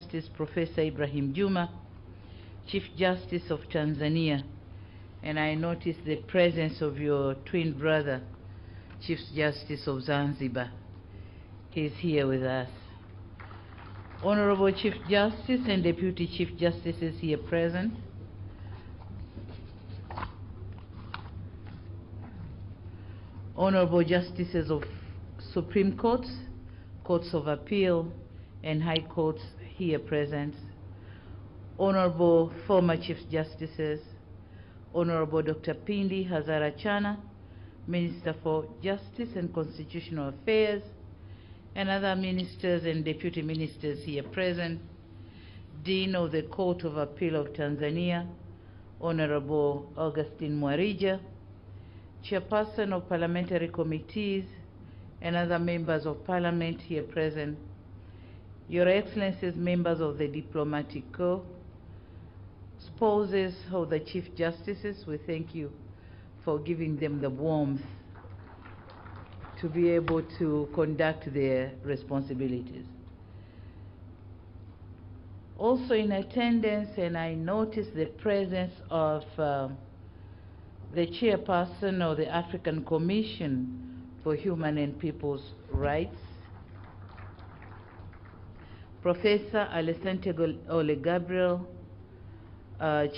Justice Professor Ibrahim Juma, Chief Justice of Tanzania, and I notice the presence of your twin brother, Chief Justice of Zanzibar. He's here with us. Honorable Chief Justice and Deputy Chief Justices here present. Honorable Justices of Supreme Courts, Courts of Appeal, and High Courts here present. Honorable former Chief Justices, Honorable Dr. Pindi Hazarachana, Minister for Justice and Constitutional Affairs, and other ministers and deputy ministers here present, Dean of the Court of Appeal of Tanzania, Honorable Augustine Mwarija, Chairperson of Parliamentary Committees, and other members of Parliament here present, Your Excellencies, members of the Diplomatic Corps, spouses of the Chief Justices, we thank you for giving them the warmth to be able to conduct their responsibilities. Also in attendance, and I noticed the presence of the chairperson of the African Commission for Human and People's Rights, Professor Alessandro Ole Gabriel,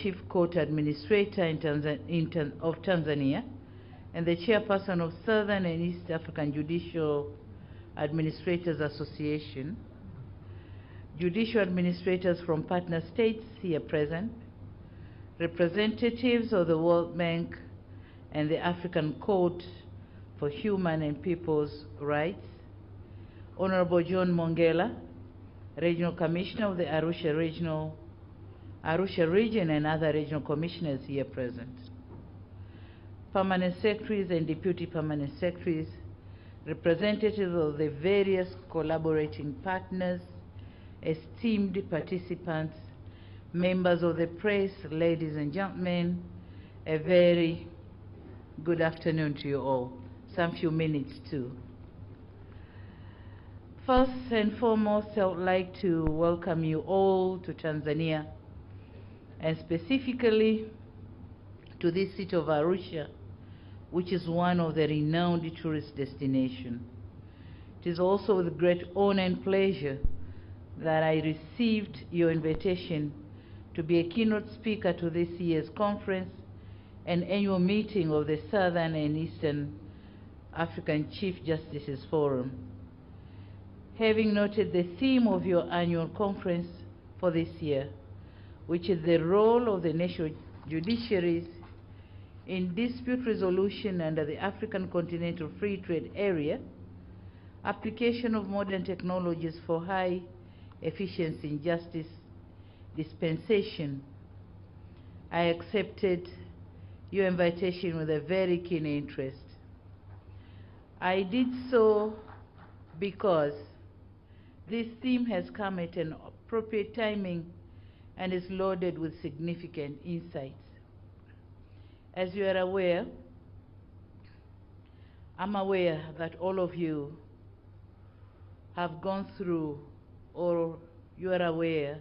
Chief Court Administrator of Tanzania, and the chairperson of Southern and East African Judicial Administrators Association, judicial administrators from partner states here present, representatives of the World Bank and the African Court for Human and People's Rights, Honorable John Mongela, Regional Commissioner of the Arusha Region and other regional commissioners here present, permanent secretaries and deputy permanent secretaries, representatives of the various collaborating partners, esteemed participants, members of the press, ladies and gentlemen, a very good afternoon to you all. Some few minutes too. First and foremost, I would like to welcome you all to Tanzania, and specifically to this city of Arusha, which is one of the renowned tourist destinations. It is also with great honor and pleasure that I received your invitation to be a keynote speaker to this year's conference and annual meeting of the Southern and Eastern African Chief Justices Forum. Having noted the theme of your annual conference for this year, which is the role of the national judiciaries in dispute resolution under the African Continental Free Trade Area, application of modern technologies for high efficiency in justice dispensation, I accepted your invitation with a very keen interest. I did so because this theme has come at an appropriate timing and is loaded with significant insights. As you are aware, I'm aware that all of you have gone through, or you are aware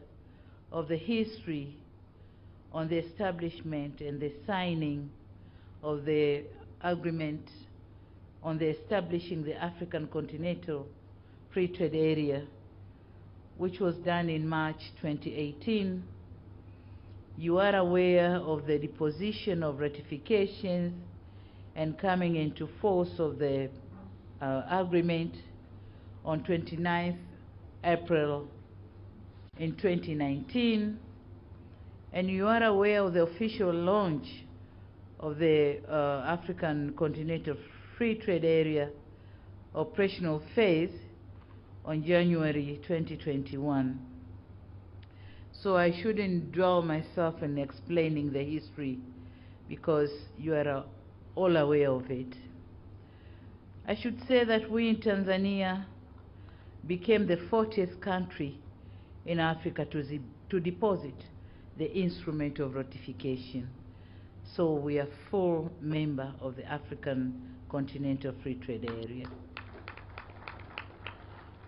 of the history on the establishment and the signing of the agreement on the establishing the African Continental Free Trade Area, which was done in March 2018. You are aware of the deposition of ratifications and coming into force of the agreement on 29th April in 2019. And you are aware of the official launch of the African Continental Free Trade Area operational phase on January 2021. So I shouldn't dwell myself in explaining the history because you are all aware of it. I should say that we in Tanzania became the 40th country in Africa to deposit the instrument of ratification. So we are full member of the African Continental Free Trade Area.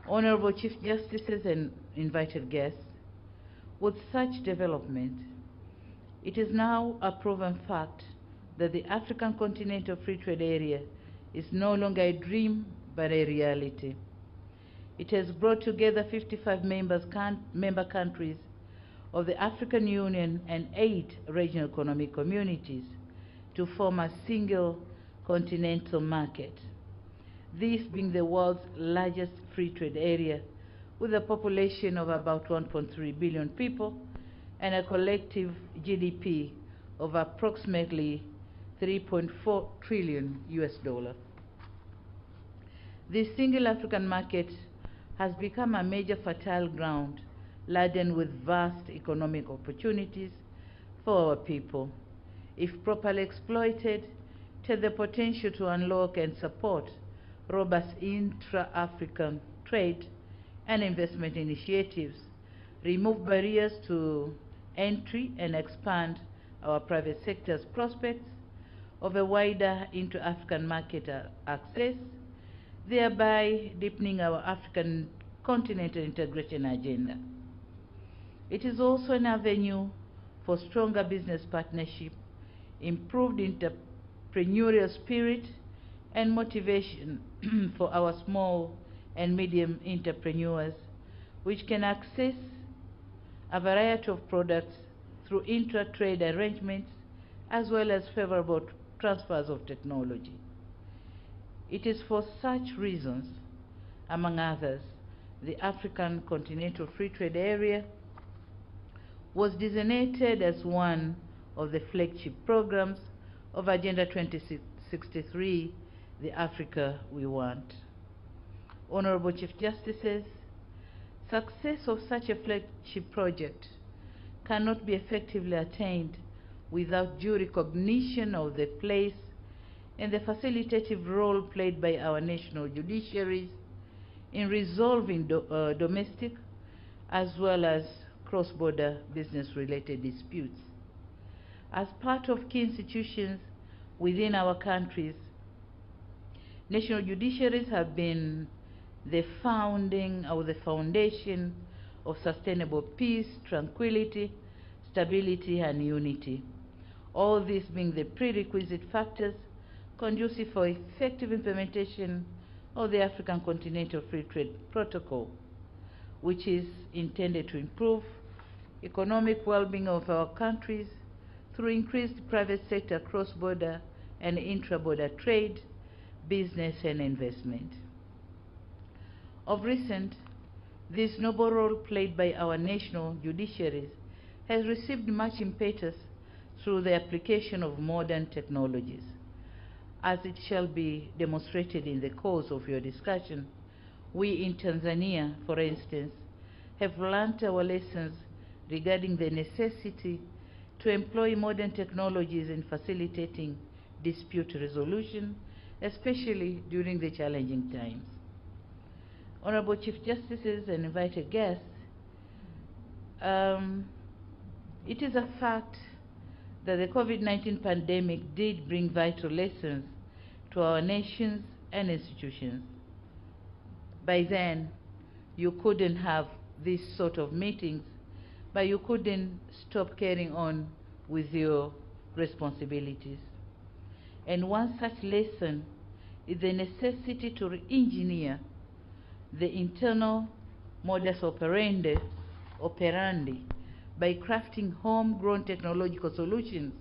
Honorable Chief Justices and invited guests, With such development, it is now a proven fact that the African Continental Free Trade Area is no longer a dream, but a reality. It has brought together 55 member countries of the African Union and 8 regional economic communities to form a single continental market, this being the world's largest free trade area with a population of about 1.3 billion people and a collective GDP of approximately 3.4 trillion US dollars. This single African market has become a major fertile ground laden with vast economic opportunities for our people. If properly exploited, it has the potential to unlock and support robust intra-African trade and investment initiatives, remove barriers to entry, and expand our private sector's prospects of a wider inter-African market access, thereby deepening our African continental integration agenda. It is also an avenue for stronger business partnership, improved entrepreneurial spirit, and motivation for our small and medium entrepreneurs, which can access a variety of products through intra-trade arrangements as well as favorable transfers of technology. It is for such reasons, among others, the African Continental Free Trade Area was designated as one of the flagship programs of Agenda 2063, the Africa we want. Honorable Chief Justices, success of such a flagship project cannot be effectively attained without due recognition of the place and the facilitative role played by our national judiciaries in resolving domestic as well as cross-border business-related disputes. As part of key institutions within our countries, national judiciaries have been the founding or the foundation of sustainable peace, tranquility, stability, and unity. All these being the prerequisite factors conducive for effective implementation of the African Continental Free Trade Protocol, which is intended to improve economic well-being of our countries through increased private sector cross-border and intra-border trade, business, and investment. Of recent, this noble role played by our national judiciaries has received much impetus through the application of modern technologies. As it shall be demonstrated in the course of your discussion, we in Tanzania, for instance, have learnt our lessons regarding the necessity to employ modern technologies in facilitating dispute resolution, especially during the challenging times. Honorable Chief Justices and invited guests, it is a fact that the COVID-19 pandemic did bring vital lessons to our nations and institutions. By then, you couldn't have this sort of meetings, but you couldn't stop carrying on with your responsibilities. And one such lesson is the necessity to re-engineer the internal modus operandi by crafting homegrown technological solutions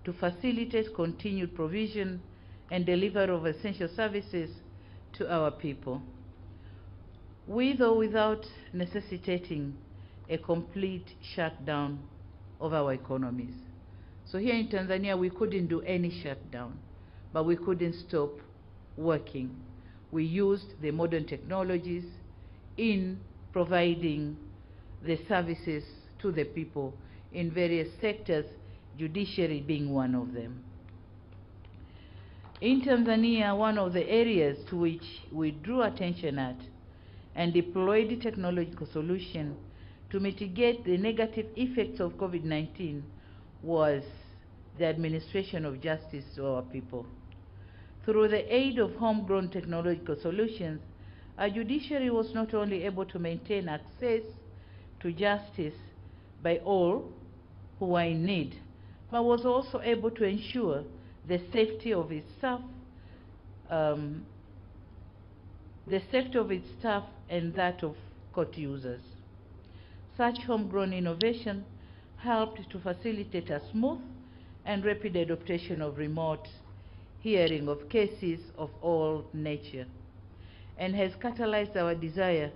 to facilitate continued provision and delivery of essential services to our people, with or without necessitating a complete shutdown of our economies. So here in Tanzania, we couldn't do any shutdown, but we couldn't stop working. We used the modern technologies in providing the services to the people in various sectors, judiciary being one of them. In Tanzania, one of the areas to which we drew attention at and deployed technological solution to mitigate the negative effects of COVID-19 was the administration of justice to our people. Through the aid of homegrown technological solutions, our judiciary was not only able to maintain access to justice, by all who are in need, but was also able to ensure the safety of its staff, and that of court users. Such homegrown innovation helped to facilitate a smooth and rapid adaptation of remote hearing of cases of all nature, and has catalyzed our desire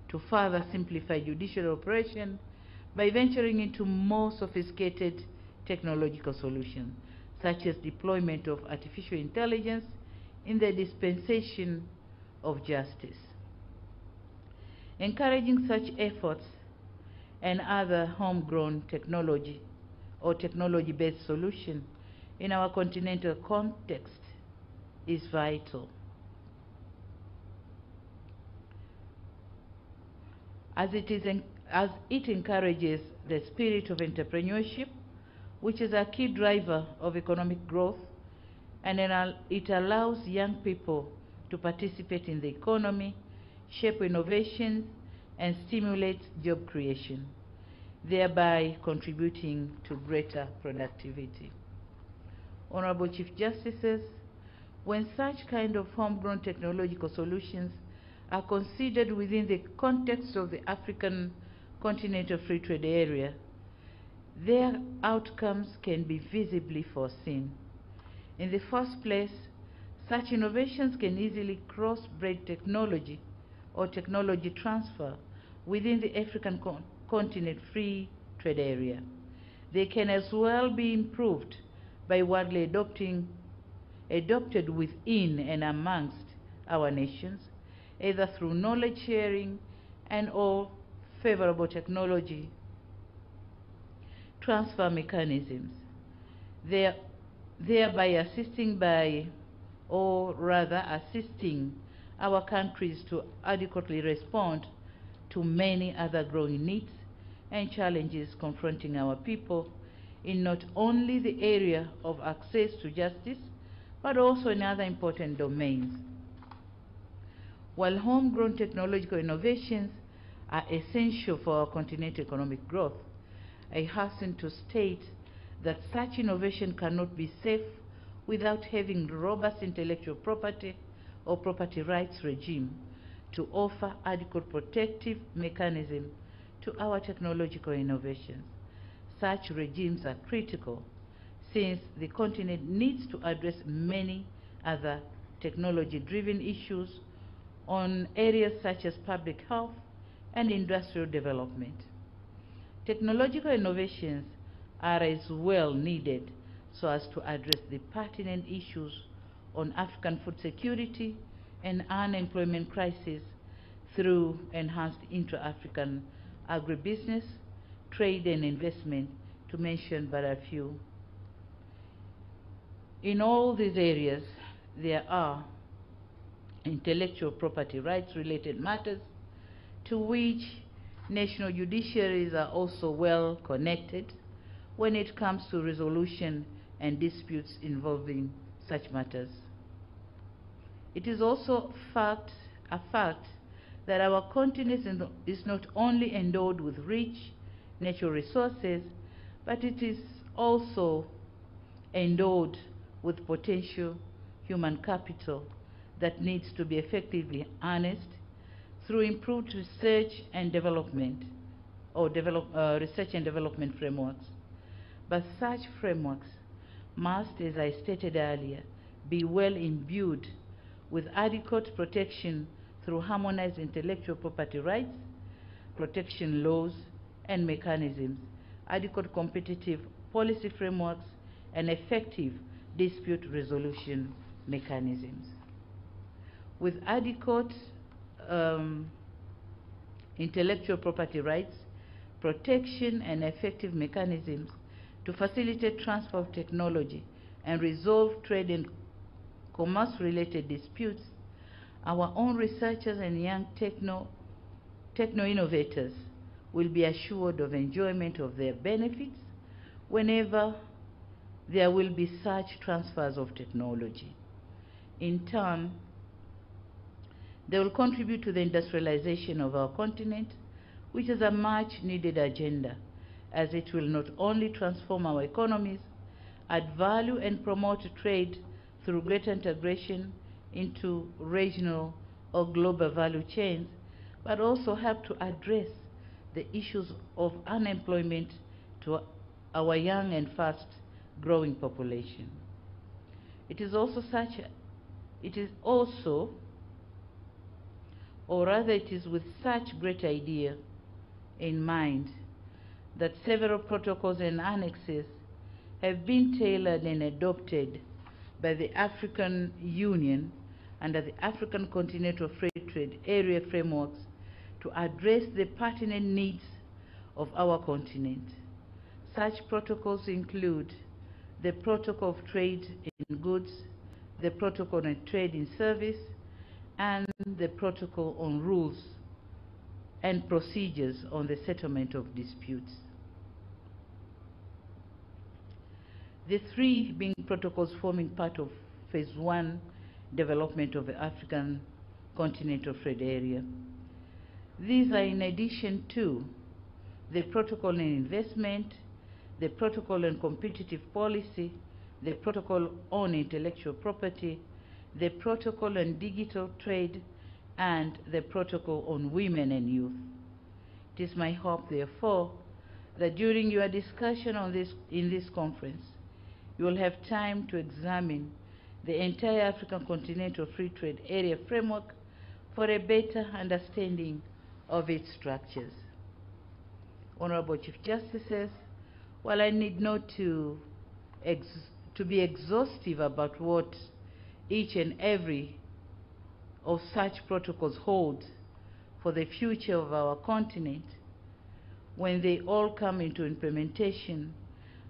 to further simplify judicial operation by venturing into more sophisticated technological solutions, such as deployment of artificial intelligence in the dispensation of justice. Encouraging such efforts and other homegrown technology or technology-based solution in our continental context is vital, as it encourages the spirit of entrepreneurship, which is a key driver of economic growth, and it allows young people to participate in the economy, shape innovations, and stimulate job creation, thereby contributing to greater productivity. Honorable Chief Justices, when such kind of homegrown technological solutions are considered within the context of the African Continental Free Trade Area, their outcomes can be visibly foreseen. In the first place, such innovations can easily cross-breed technology or technology transfer within the African Continent Free Trade Area. They can as well be improved by widely adopted within and amongst our nations, either through knowledge sharing and or favorable technology transfer mechanisms, thereby assisting our countries to adequately respond to many other growing needs and challenges confronting our people in not only the area of access to justice, but also in other important domains. While homegrown technological innovations are essential for our continental economic growth, I hasten to state that such innovation cannot be safe without having robust intellectual property or property rights regime to offer adequate protective mechanism to our technological innovations. Such regimes are critical since the continent needs to address many other technology-driven issues on areas such as public health and industrial development. Technological innovations are as well needed so as to address the pertinent issues on African food security and unemployment crisis through enhanced intra-African agribusiness, trade and investment, to mention but a few. In all these areas, there are intellectual property rights related matters to which national judiciaries are also well connected when it comes to resolution and disputes involving such matters. It is also a fact that our continent is not only endowed with rich natural resources, but it is also endowed with potential human capital that needs to be effectively harnessed through improved research and development frameworks. But such frameworks must, as I stated earlier, be well imbued with adequate protection through harmonized intellectual property rights, protection laws and mechanisms, adequate competitive policy frameworks, and effective dispute resolution mechanisms. With adequate intellectual property rights, protection and effective mechanisms to facilitate transfer of technology and resolve trade and commerce-related disputes, our own researchers and young techno-innovators will be assured of enjoyment of their benefits whenever there will be such transfers of technology. In turn, they will contribute to the industrialization of our continent, which is a much-needed agenda as it will not only transform our economies, add value and promote trade through greater integration into regional or global value chains, but also help to address the issues of unemployment to our young and fast-growing population. It is also, or rather it is with such great idea in mind that several protocols and annexes have been tailored and adopted by the African Union under the African Continental Free Trade Area frameworks to address the pertinent needs of our continent. Such protocols include the Protocol of Trade in Goods, the Protocol on Trade in Service, and the Protocol on Rules and Procedures on the Settlement of Disputes. The three being protocols forming part of Phase 1 development of the African Continental Trade Area. These are in addition to the Protocol on Investment, the Protocol on Competitive Policy, the Protocol on Intellectual Property, the Protocol on Digital Trade, and the Protocol on Women and Youth. It is my hope, therefore, that during your discussion on in this conference, you will have time to examine the entire African Continental Free Trade Area framework for a better understanding of its structures. Honorable Chief Justices, while I need not to be exhaustive about what each and every of such protocols hold for the future of our continent, when they all come into implementation,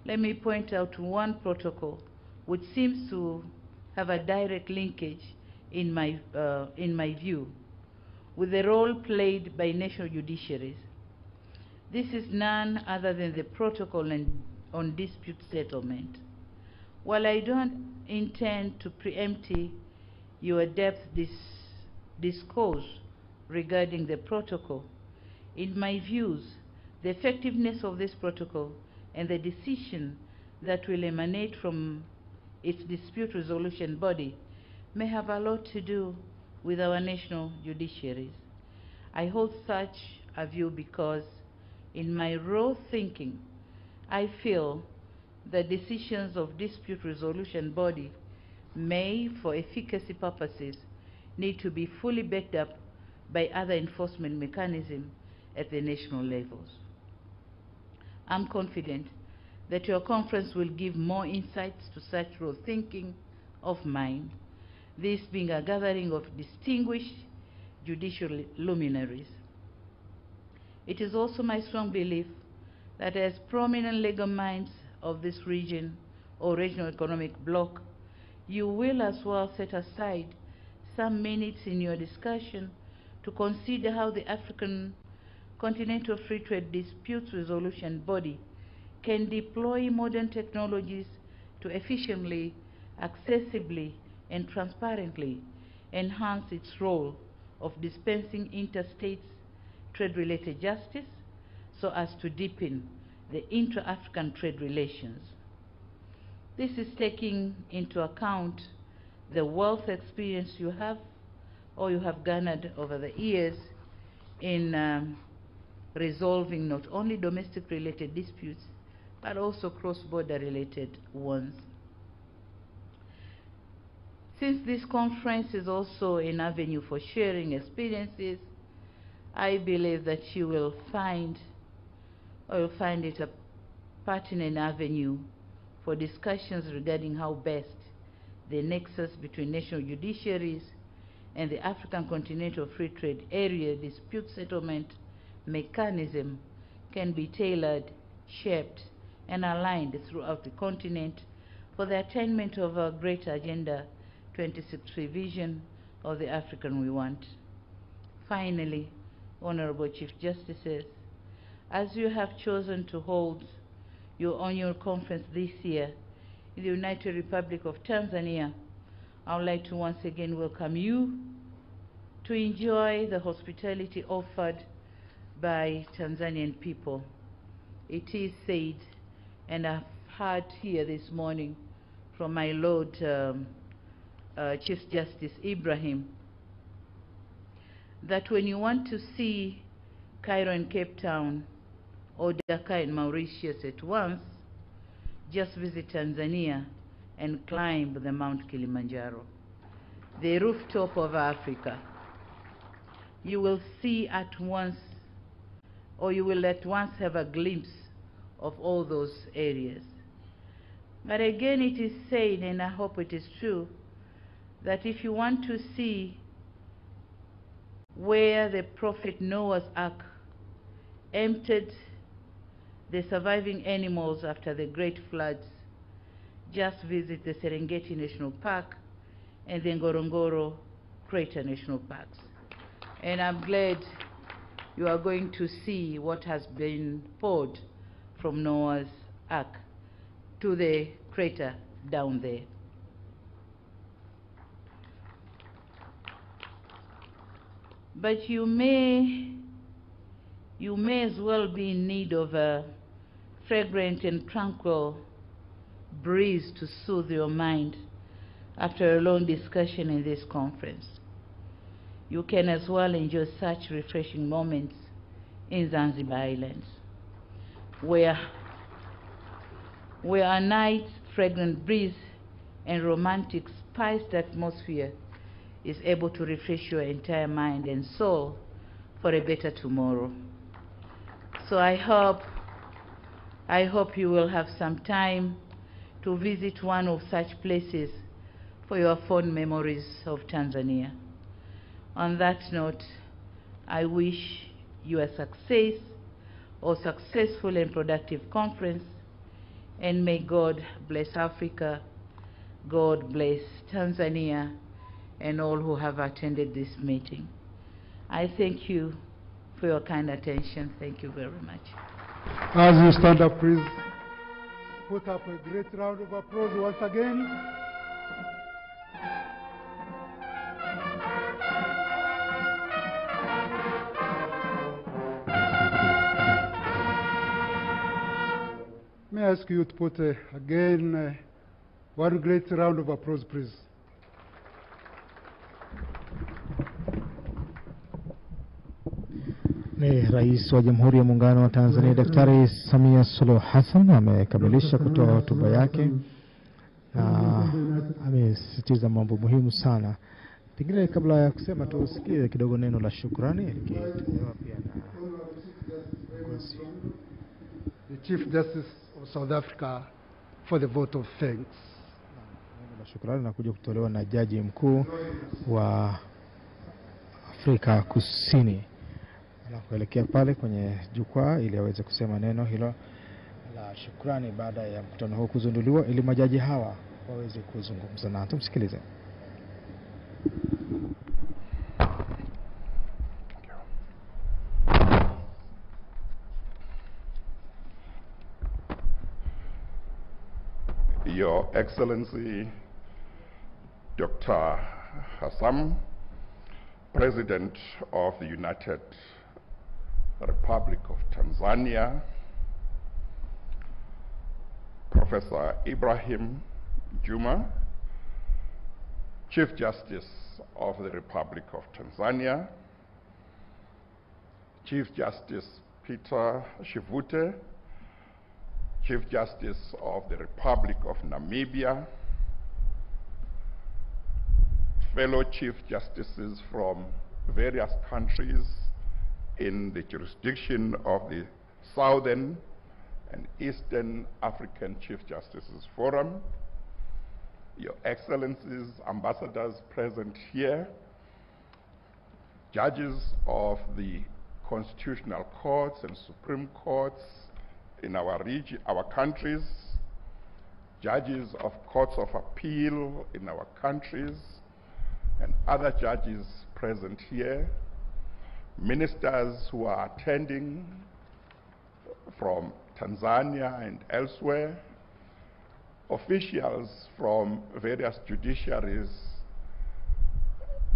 let me point out one protocol which seems to have a direct linkage, in my view, with the role played by national judiciaries. This is none other than the Protocol on Dispute Settlement. While I don't intend to preempt your depth discourse regarding the protocol, in my views, the effectiveness of this protocol and the decision that will emanate from its dispute resolution body may have a lot to do with our national judiciaries. I hold such a view because, in my raw thinking, I feel that decisions of dispute resolution body may, for efficacy purposes, need to be fully backed up by other enforcement mechanisms at the national levels. I'm confident that your conference will give more insights to such raw thinking of mine, this being a gathering of distinguished judicial luminaries. It is also my strong belief that as prominent legal minds of this region or regional economic bloc, you will as well set aside some minutes in your discussion to consider how the African Continental Free Trade Disputes Resolution Body can deploy modern technologies to efficiently, accessibly, and transparently enhance its role of dispensing interstate trade-related justice so as to deepen the intra-African trade relations. This is taking into account the wealth experience you have or you have garnered over the years in resolving not only domestic related disputes but also cross-border related ones. Since this conference is also an avenue for sharing experiences, I believe that you will find it a pertinent avenue for discussions regarding how best the nexus between national judiciaries and the African Continental Free Trade Area dispute settlement mechanism can be tailored, shaped, and aligned throughout the continent for the attainment of our great Agenda 2063 vision of the African we want. Finally, Honorable Chief Justices, as you have chosen to hold your annual conference this year in the United Republic of Tanzania, I would like to once again welcome you to enjoy the hospitality offered by Tanzanian people. it is said, and I've heard here this morning from my Lord Chief Justice Ibrahim, that when you want to see Cairo and Cape Town or Dakar and Mauritius at once, just visit Tanzania and climb the Mount Kilimanjaro, the rooftop of Africa. You will see at once, or you will at once have a glimpse of all those areas. But again, it is said, and I hope it is true, that if you want to see where the Prophet Noah's Ark emptied the surviving animals after the great floods, just visit the Serengeti National Park and the Ngorongoro Crater National Parks. And I'm glad you are going to see what has been poured from Noah's Ark to the crater down there. But you may as well be in need of a fragrant and tranquil breeze to soothe your mind after a long discussion in this conference. You can as well enjoy such refreshing moments in Zanzibar Islands, where a night's fragrant breeze and romantic spiced atmosphere is able to refresh your entire mind and soul for a better tomorrow. So I hope you will have some time to visit one of such places for your fond memories of Tanzania. On that note, I wish you a success or successful and productive conference, and may God bless Africa, God bless Tanzania, and all who have attended this meeting. I thank you for your kind attention. Thank you very much. As you stand up, please put up a great round of applause once again. May I ask you to put again one great round of applause, please. Ni Rais wa Jamhuri ya Muungano wa Tanzania Daktari Samia Suluhu Hassan amekamilisha kutoa hotuba yake na amesisitiza mambo muhimu sana. Pengine kabla ya kusema tusikie kidogo neno la shukrani likitolewa pia na the Chief Justice of South Africa for the vote of thanks. Neno la shukrani nakuja kutolewa na Jaji Mkuu wa Afrika Kusini. Na kuelekea pale kwenye jukwaa ili aweze kusema neno hilo la shukrani baada ya mkutano huu kuzinduliwa, ili majaji hawa waweze kuzungumza na tumsikilize. Your Excellency Dr. Hassan, President of the United Republic of Tanzania, Professor Ibrahim Juma, Chief Justice of the Republic of Tanzania, Chief Justice Peter Shivute, Chief Justice of the Republic of Namibia, fellow Chief Justices from various countries in the jurisdiction of the Southern and Eastern African Chief Justices Forum, Your Excellencies, ambassadors present here, judges of the constitutional courts and supreme courts in our region, our countries, judges of courts of appeal in our countries, and other judges present here, ministers who are attending from Tanzania and elsewhere, officials from various judiciaries,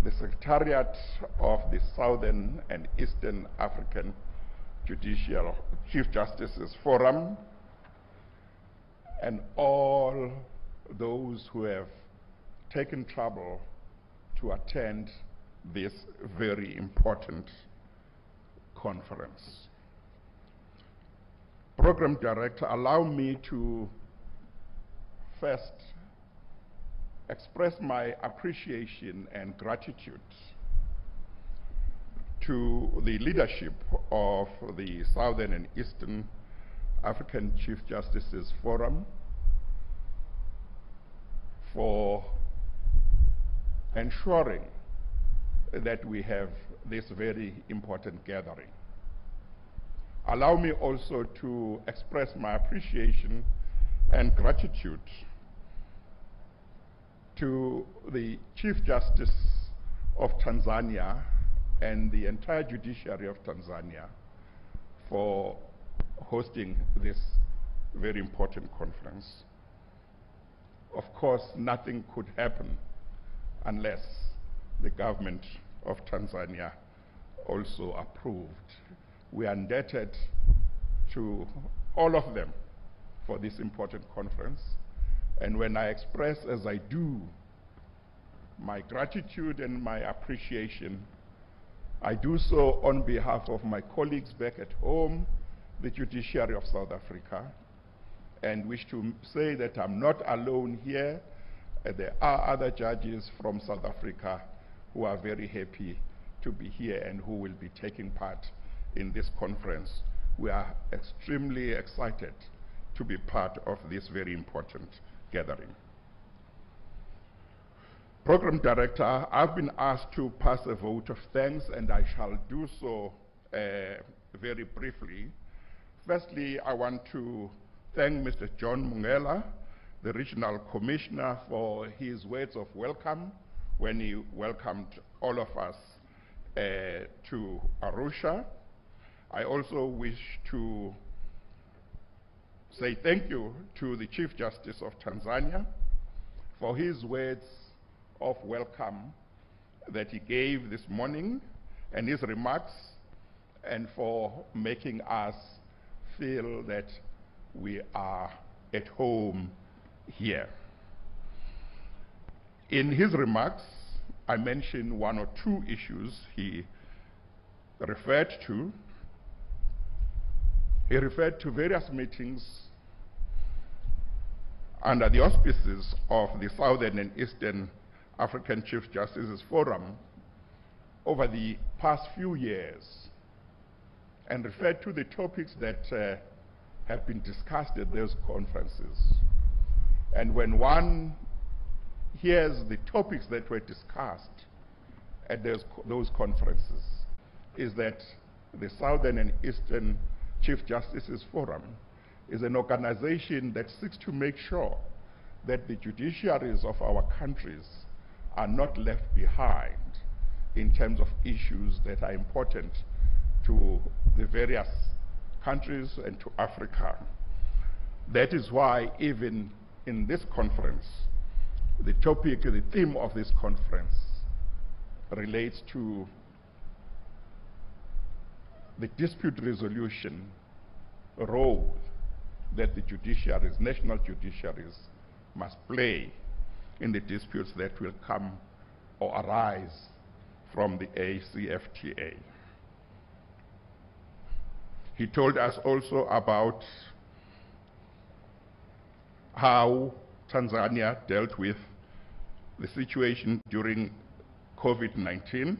the Secretariat of the Southern and Eastern African Judicial Chief Justices Forum, and all those who have taken trouble to attend this very important conference. Program Director, allow me to first express my appreciation and gratitude to the leadership of the Southern and Eastern African Chief Justices Forum for ensuring that we have this very important gathering. Allow me also to express my appreciation and gratitude to the Chief Justice of Tanzania and the entire judiciary of Tanzania for hosting this very important conference. Of course, nothing could happen unless the government of Tanzania also approved. We are indebted to all of them for this important conference. And when I express, as I do, my gratitude and my appreciation, I do so on behalf of my colleagues back at home, the judiciary of South Africa, and wish to say that I'm not alone here. There are other judges from South Africa who are very happy to be here and who will be taking part in this conference. We are extremely excited to be part of this very important gathering. Program Director, I've been asked to pass a vote of thanks, and I shall do so very briefly. Firstly, I want to thank Mr. John Mungela, the Regional Commissioner, for his words of welcome when he welcomed all of us to Arusha. I also wish to say thank you to the Chief Justice of Tanzania for his words of welcome that he gave this morning and his remarks, and for making us feel that we are at home here. In his remarks, I mentioned one or two issues he referred to. He referred to various meetings under the auspices of the Southern and Eastern African Chief Justices Forum over the past few years, and referred to the topics that have been discussed at those conferences. And when one hears the topics that were discussed at those conferences, is that the Southern and Eastern Chief Justices Forum is an organization that seeks to make sure that the judiciaries of our countries are not left behind in terms of issues that are important to the various countries and to Africa. That is why even in this conference, the topic, the theme of this conference relates to the dispute resolution role that the judiciaries, national judiciaries, must play in the disputes that will come or arise from the ACFTA. He told us also about how Tanzania dealt with the situation during COVID-19.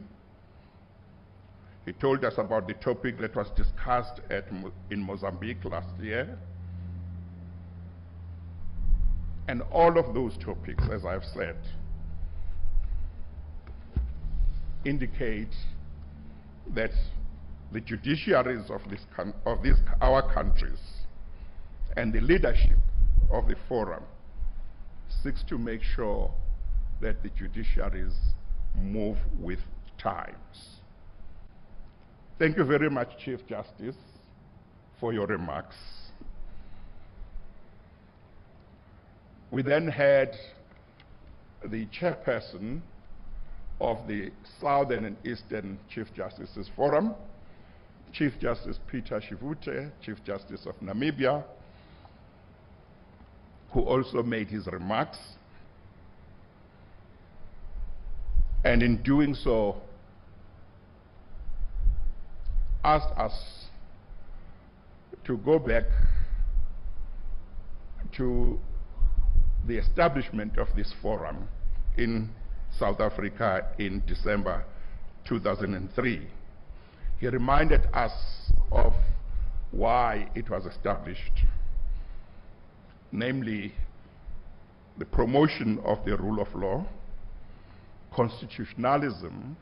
He told us about the topic that was discussed in Mozambique last year. And all of those topics, as I've said, indicate that the judiciaries of our countries and the leadership of the forum seeks to make sure that the judiciaries move with times. Thank you very much, Chief Justice, for your remarks. We then had the chairperson of the Southern and Eastern Chief Justices Forum, Chief Justice Peter Shivute, Chief Justice of Namibia, who also made his remarks, and in doing so asked us to go back to the establishment of this forum in South Africa in December 2003. He reminded us of why it was established, namely the promotion of the rule of law, constitutionalism,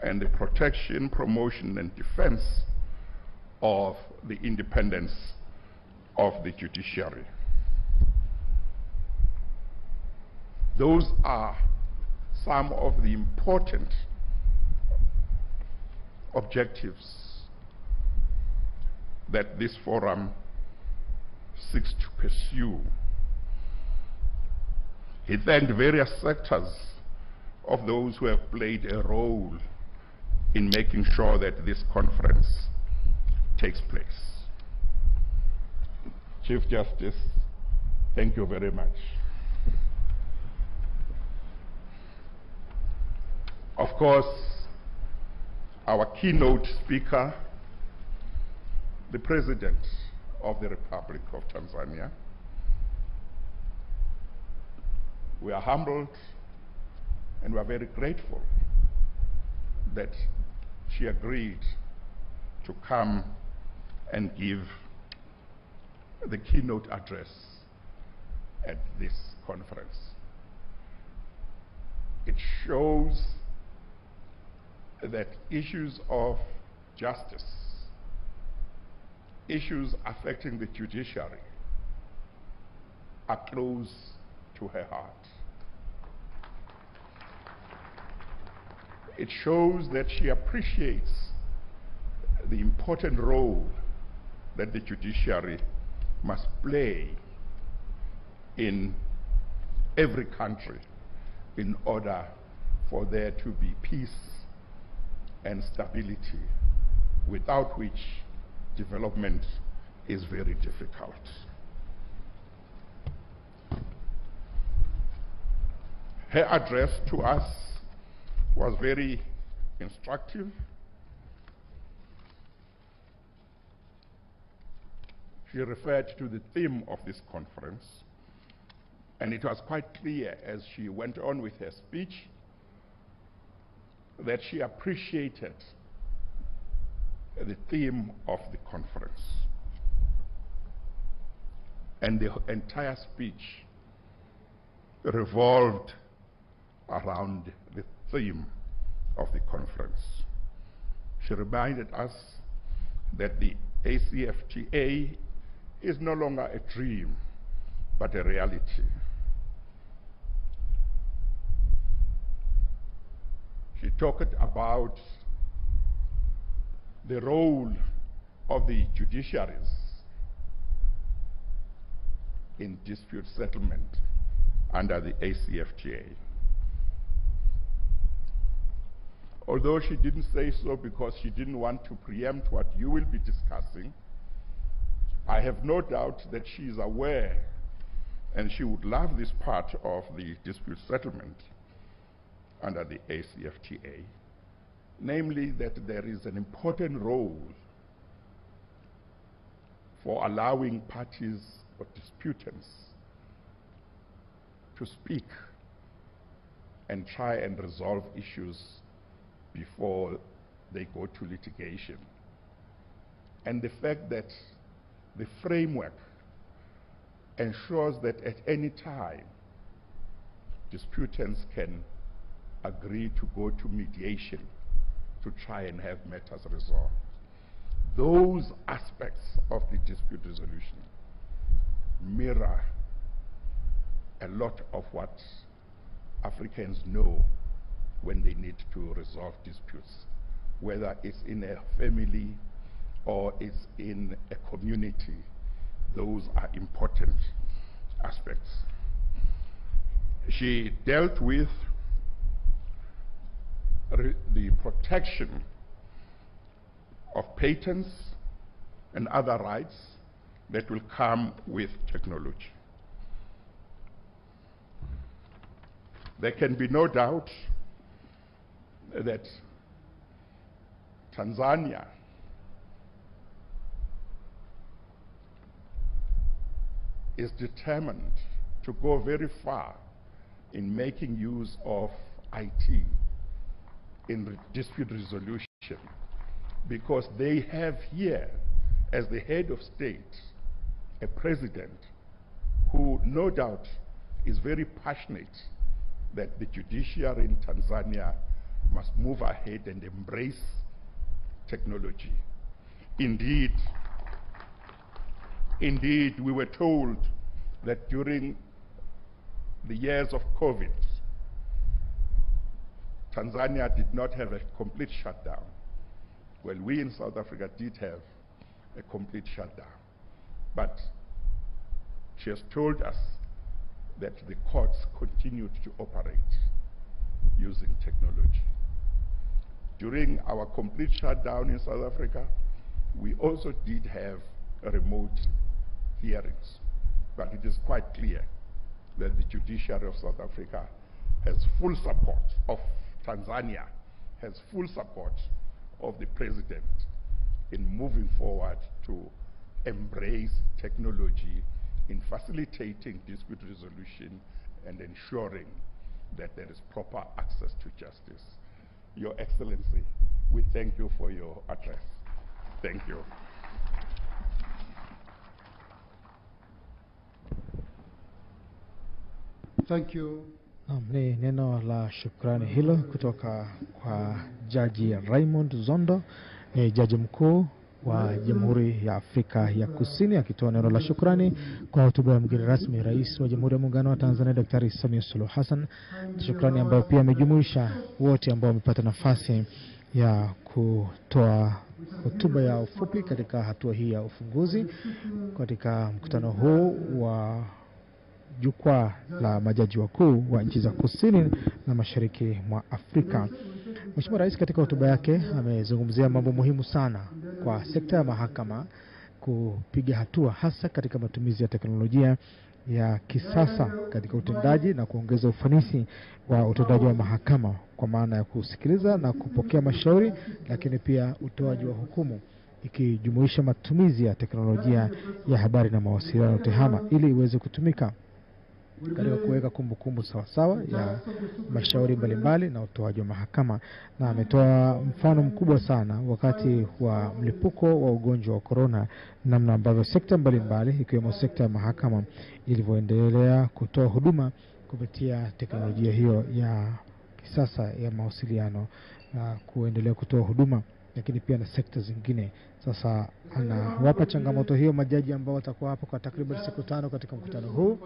and the protection, promotion, and defense of the independence of the judiciary. Those are some of the important objectives that this forum seeks to pursue. He thanked various sectors of those who have played a role in making sure that this conference takes place. Chief Justice, thank you very much. Of course, our keynote speaker, the President of the Republic of Tanzania. We are humbled and we are very grateful that she agreed to come and give the keynote address at this conference. It shows that issues of justice, issues affecting the judiciary, are close to her heart. It shows that she appreciates the important role that the judiciary must play in every country in order for there to be peace and stability, without which development is very difficult. Her address to us was very instructive. She referred to the theme of this conference, and it was quite clear as she went on with her speech that she appreciated the theme of the conference. And the entire speech revolved around the theme of the conference. She reminded us that the ACFTA is no longer a dream, but a reality. She talked about the role of the judiciaries in dispute settlement under the ACFTA. Although she didn't say so because she didn't want to preempt what you will be discussing, I have no doubt that she is aware, and she would love this part of the dispute settlement under the ACFTA, namely that there is an important role for allowing parties or disputants to speak and try and resolve issues before they go to litigation. And the fact that the framework ensures that at any time disputants can agree to go to mediation to try and have matters resolved. Those aspects of the dispute resolution mirror a lot of what Africans know when they need to resolve disputes, whether it's in a family or it's in a community. Those are important aspects. She dealt with the protection of patents and other rights that will come with technology. There can be no doubt that Tanzania is determined to go very far in making use of IT in dispute resolution, because they have here, as the head of state, a president who no doubt is very passionate that the judiciary in Tanzania must move ahead and embrace technology. Indeed, we were told that during the years of COVID, Tanzania did not have a complete shutdown. Well, we in South Africa did have a complete shutdown. But she has told us that the courts continued to operate using technology. During our complete shutdown in South Africa, we also did have remote hearings. But it is quite clear that the judiciary of South Africa has full support of Tanzania, has full support of the president in moving forward to embrace technology in facilitating dispute resolution and ensuring that there is proper access to justice. Your Excellency, we thank you for your address. Thank you. Thank you. Ni neno la shukrani hilo kutoka kwa Jaji Raymond Zondo, Jaji Mkuu wa Jamhuri ya Afrika ya Kusini, akitoa neno la shukrani kwa hotuba ya mgeni rasmi Rais wa Jamhuri ya Muungano wa Tanzania Daktari Samia Suluhu Hassan. Shukrani ambayo pia amejumuisha wote ambao wamepata nafasi ya kutoa hotuba ya ufupi katika hatua hii ya ufunguzi katika mkutano huu wa jukwaa la majaji wakuu wa nchi za Kusini na Mashariki mwa Afrika. Mheshimiwa Rais katika hotuba yake amezungumzia mambo muhimu sana kwa sekta ya mahakama kupiga hatua, hasa katika matumizi ya teknolojia ya kisasa katika utendaji na kuongeza ufanisi wa utendaji wa mahakama kwa maana ya kusikiliza na kupokea mashauri, lakini pia utoaji wa hukumu, ikijumuisha matumizi ya teknolojia ya habari na mawasiliano tehama ili iweze kutumika katika kuweka kumbukumbu sawasawa ya mashauri mbalimbali na utoaji wa mahakama. Na ametoa mfano mkubwa sana wakati wa mlipuko wa ugonjwa wa corona, namna ambavyo sekta mbalimbali ikiwemo sekta ya mahakama ilivyoendelea kutoa huduma kupitia teknolojia hiyo ya kisasa ya mawasiliano na kuendelea kutoa huduma, lakini pia na sekta zingine. Sasa anawapa changamoto hiyo majaji ambao watakuwa hapo kwa takriban siku 5 katika mkutano huu.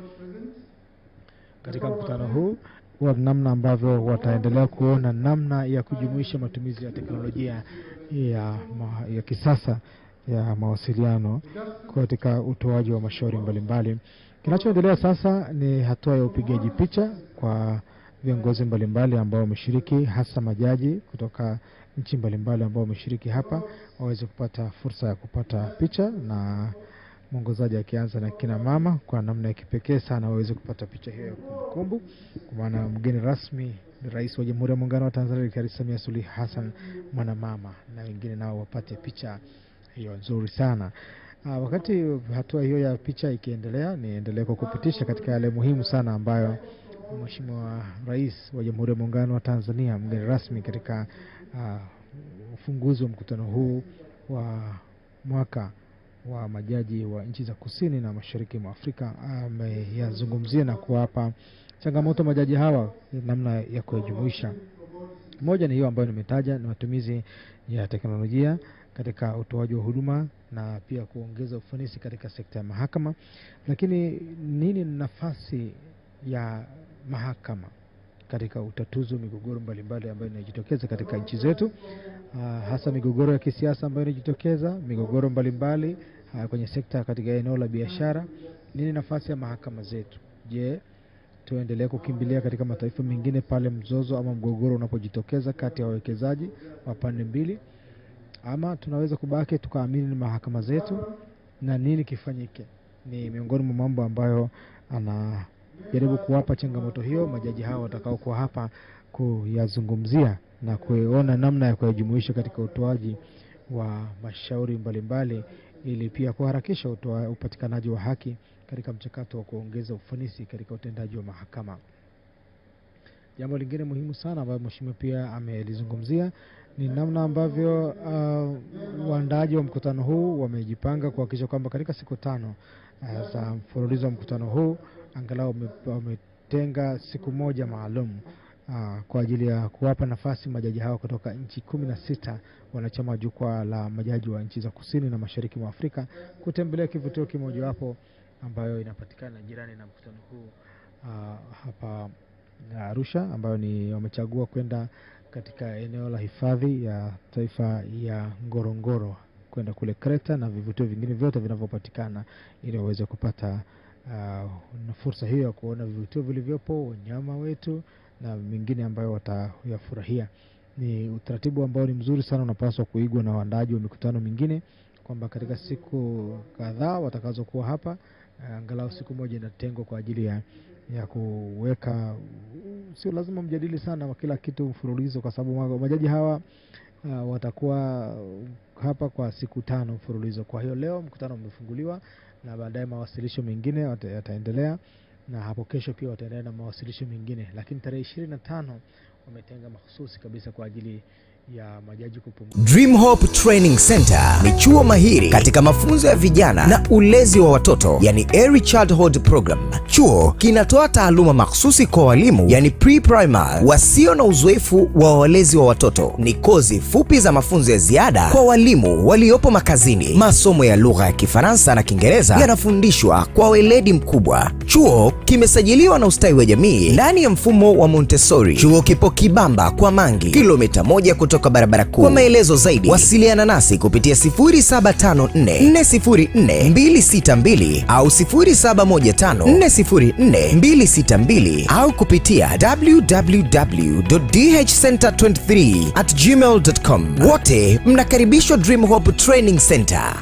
Katika mkutano huu wa namna ambavyo wataendelea kuona namna ya kujumuisha matumizi ya teknolojia ya kisasa ya mawasiliano katika utoaji wa mashauri mbalimbali. Kinachoendelea sasa ni hatua ya upigaji picha kwa viongozi mbalimbali ambao wameshiriki, hasa majaji kutoka nchi mbalimbali ambao wameshiriki hapa waweze kupata fursa ya kupata picha, na mwongozaji akianza na kina mama kwa namna ya kipekee sana waweze kupata picha hiyo ya kumbukumbu, kwa maana mgeni rasmi ni Rais wa Jamhuri ya Muungano wa Tanzania Rais Samia Suluhu Hassan mwanamama, na wengine nao wapate picha hiyo nzuri sana. Wakati hatua hiyo ya picha ikiendelea, niendelee kukupitisha katika yale muhimu sana ambayo Mheshimiwa Rais wa Jamhuri ya Muungano wa Tanzania mgeni rasmi katika ufunguzi wa mkutano huu wa mwaka wa majaji wa nchi za Kusini na Mashariki mwa Afrika ameyazungumzia na kuwapa changamoto majaji hawa namna ya kujumuisha. Moja ni hiyo ambayo nimetaja, ni matumizi ya teknolojia katika utoaji wa huduma na pia kuongeza ufanisi katika sekta ya mahakama. Lakini nini nafasi ya mahakama katika utatuzi wa migogoro mbalimbali ambayo inajitokeza katika nchi zetu, hasa migogoro ya kisiasa ambayo inajitokeza, migogoro mbalimbali kwenye sekta katika eneo la biashara. Nini nafasi ya mahakama zetu? Je, tuendelee kukimbilia katika mataifa mengine pale mzozo ama mgogoro unapojitokeza kati ya wawekezaji wa pande mbili, ama tunaweza kubaki tukaamini ni mahakama zetu na nini kifanyike. Ni miongoni mwa mambo ambayo anajaribu kuwapa changamoto hiyo majaji hao watakao kuwa hapa kuyazungumzia na kuona namna ya kujumuisha katika utoaji wa mashauri mbalimbali, ili pia kuharakisha upatikanaji wa haki katika mchakato wa kuongeza ufanisi katika utendaji wa mahakama. Jambo lingine muhimu sana ambalo mheshimiwa pia amelizungumzia ni namna ambavyo waandaaji wa mkutano huu wamejipanga kuhakikisha kwamba katika siku 5 za mfululizo wa mkutano huu angalau wametenga siku moja maalum kwa ajili ya kuwapa nafasi majaji hao kutoka nchi 16 wanachama jukwaa la majaji wa nchi za Kusini na Mashariki mwa Afrika kutembelea kivutio kimoja hapo ambayo inapatikana jirani na mkutano huu hapa Rusha, ambayo ni wamechagua kwenda katika eneo la hifadhi ya taifa ya Ngorongoro, kwenda kule Kreta na vivutio vingine vyote vinavyopatikana, ili waweze kupata fursa hiyo ya kuona vivutio vilivyopo, wanyama wetu na mingine ambayo watayafurahia. Ni utaratibu ambao ni mzuri sana, unapaswa kuigwa na waandaaji wa mikutano mingine, kwamba katika siku kadhaa watakazokuwa hapa angalau siku moja inatengwa kwa ajili ya kuweka, sio lazima mjadili sana wa kila kitu mfululizo, kwa sababu majaji hawa watakuwa hapa kwa siku 5 mfululizo. Kwa hiyo leo mkutano umefunguliwa na baadaye mawasilisho mengine yataendelea, na hapo kesho pia wataendelea na mawasilisho mengine, lakini tarehe 25 wametenga mahususi kabisa kwa ajili ya majaji kupumzika. Dream Hope Training Center ni chuo mahiri katika mafunzo ya vijana na ulezi wa watoto, yani Early Childhood Program. Chuo kinatoa taaluma mahsusi kwa walimu, yani pre-primary, wasio na uzoefu wa walezi wa watoto. Ni kozi fupi za mafunzo ya ziada kwa walimu waliopo makazini. Masomo ya lugha ya Kifaransa na Kiingereza yanafundishwa kwa weledi mkubwa. Chuo kimesajiliwa na ustawi wa jamii ndani ya mfumo wa Montessori. Chuo kipo Kibamba kwa Mangi, kilomita 1 kutoka barabara kuu. Kwa maelezo zaidi wasiliana nasi kupitia 0754404262 au 0715404262 au kupitia www.dhcenter23@gmail.com. Wote mnakaribishwa Dream Hope Training Center.